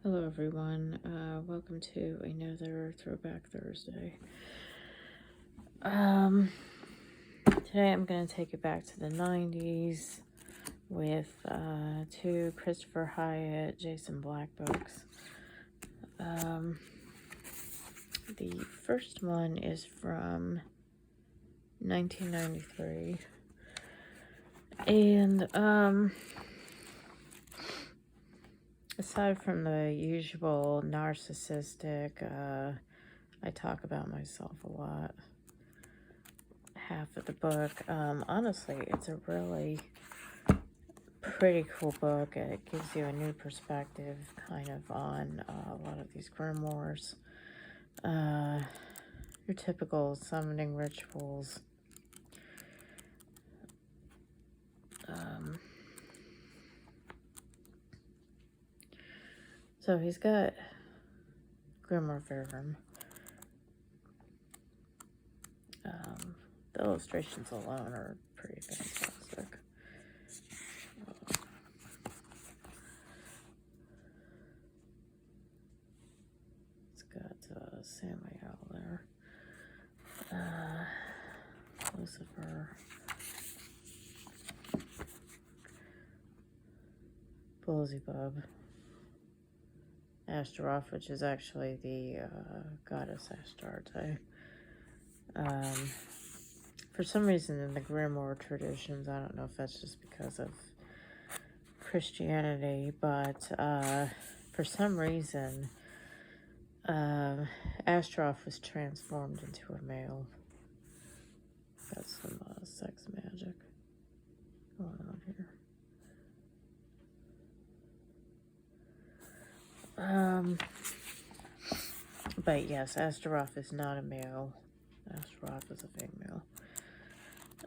Hello everyone, welcome to another Throwback Thursday. Today I'm going to take it back to the 90s with two Christopher Hyatt, Jason Black books. The first one is from 1993, and aside from the usual narcissistic, I talk about myself a lot, half of the book, honestly, it's a really pretty cool book. It gives you a new perspective kind of on a lot of these grimoires, your typical summoning rituals. So he's got Grimoire Verum. The illustrations alone are pretty fantastic. It's got Samael there. Lucifer. Beelzebub. Ashtaroth, which is actually the goddess Astarte. For some reason in the Grimoire traditions, I don't know if that's just because of Christianity, but for some reason, Ashtaroth was transformed into a male. Got some sex magic going on here. But yes, Ashtaroth is not a male. Ashtaroth is a female.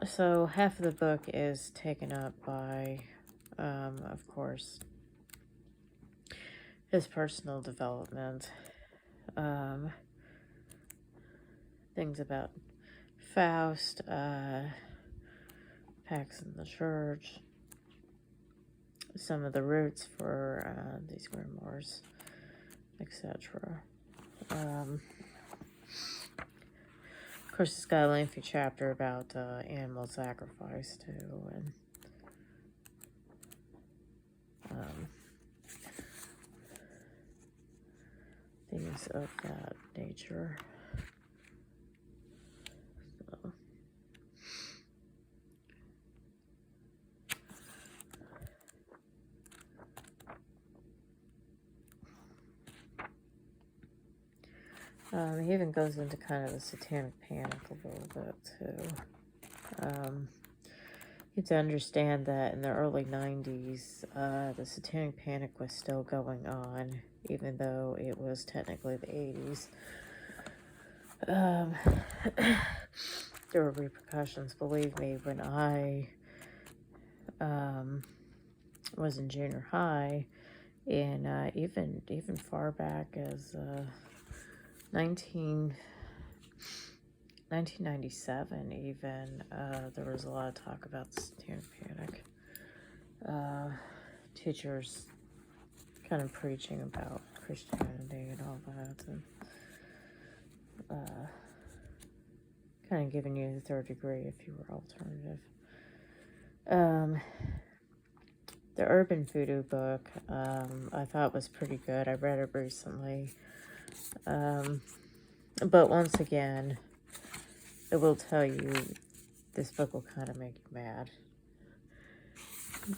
So half of the book is taken up by, of course, his personal development. Things about Faust, Pacts in the church, some of the roots for these grimoires, etc. Of course, it's got a lengthy chapter about animal sacrifice, too, and things of that nature. So, he even goes into kind of the Satanic Panic a little bit, too. You have to understand that in the early 90s, the Satanic Panic was still going on, even though it was technically the 80s. There were repercussions, believe me, when I was in junior high, and even far back as 1997 even, there was a lot of talk about the Satanic Panic. Teachers kind of preaching about Christianity and all that, and kind of giving you the third degree if you were alternative. The Urban Voodoo book, I thought was pretty good. I read it recently. But once again, it will tell you this book will kind of make you mad,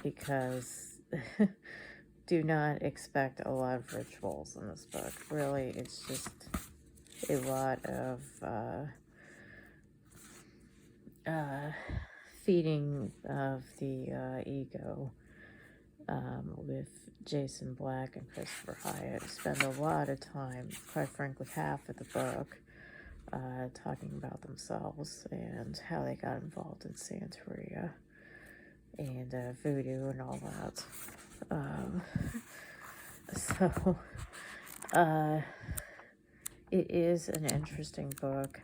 because do not expect a lot of rituals in this book. Really, it's just a lot of feeding of the ego with Jason Black and Christopher Hyatt. Spend a lot of time, quite frankly half of the book, talking about themselves and how they got involved in Santeria and Voodoo and all that. So it is an interesting book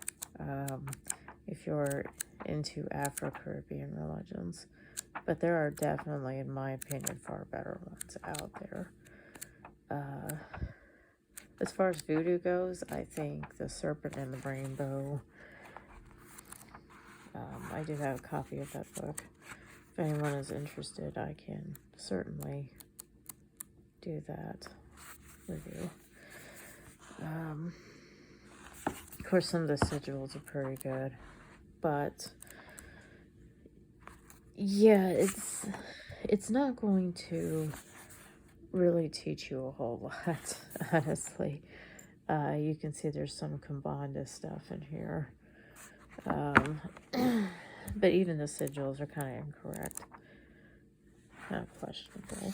if you're into Afro-Caribbean religions, but there are definitely, in my opinion, far better ones out there. as far as voodoo goes, I think The Serpent and the Rainbow. I do have a copy of that book. If anyone is interested, I can certainly do that with you. Of course, some of the sigils are pretty good, but yeah, it's not going to really teach you a whole lot, honestly. You can see there's some combined stuff in here. But even the sigils are kind of incorrect. Kind of questionable.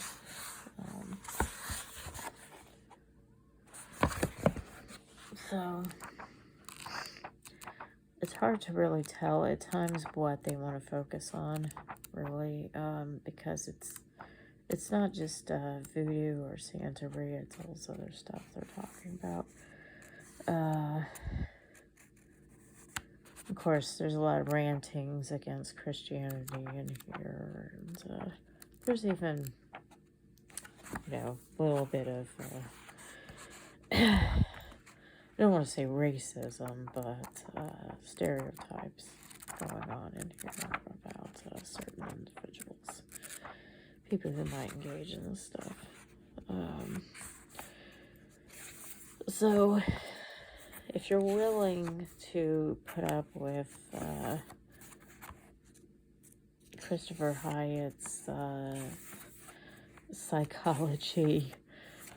So, it's hard to really tell at times what they want to focus on, really, because it's not just voodoo or Santeria, it's all this other stuff they're talking about. Of course, there's a lot of rantings against Christianity in here, and there's even, a little bit of, I don't want to say racism, but stereotypes going on in here about certain individuals, people who might engage in this stuff. So, if you're willing to put up with Christopher Hyatt's psychology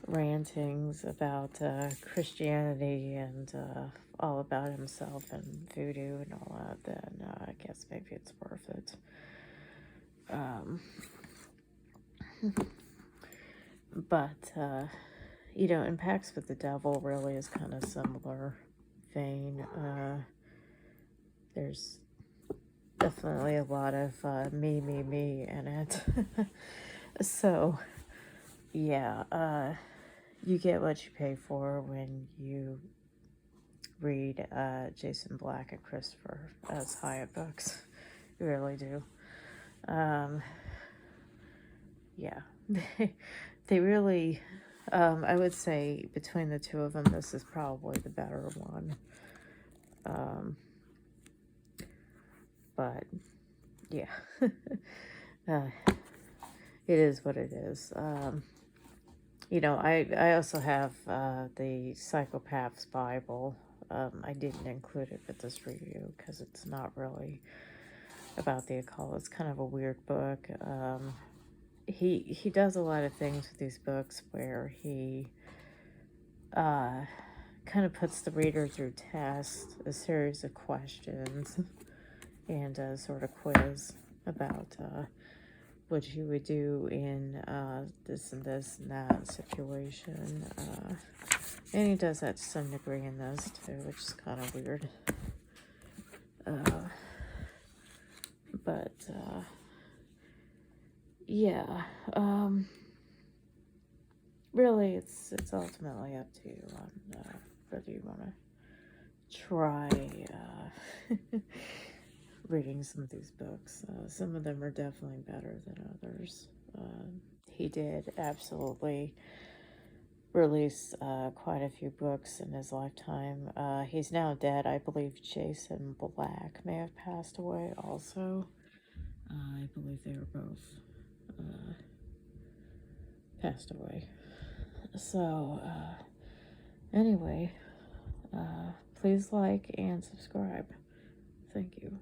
rantings about Christianity and all about himself and voodoo and all that, then I guess maybe it's worth it. But in Pacts with the Devil really is kind of similar vein. There's definitely a lot of me in it. So, yeah, you get what you pay for when you read Jason Black and Christopher as Hyatt books. You really do. Yeah, they really, I would say between the two of them, this is probably the better one. But, yeah, it is what it is. I also have the Psychopath's Bible. I didn't include it with this review because it's not really about the occult. It's kind of a weird book. He does a lot of things with these books where he kind of puts the reader through tests, a series of questions, and a sort of quiz about what you would do in this and that situation. And he does that to some degree in this too, which is kind of weird. But yeah, really, it's ultimately up to you on whether you want to try reading some of these books. Some of them are definitely better than others. He did absolutely release quite a few books in his lifetime. He's now dead. I believe Jason Black may have passed away also. I believe they were both passed away. So, anyway, please like and subscribe. Thank you.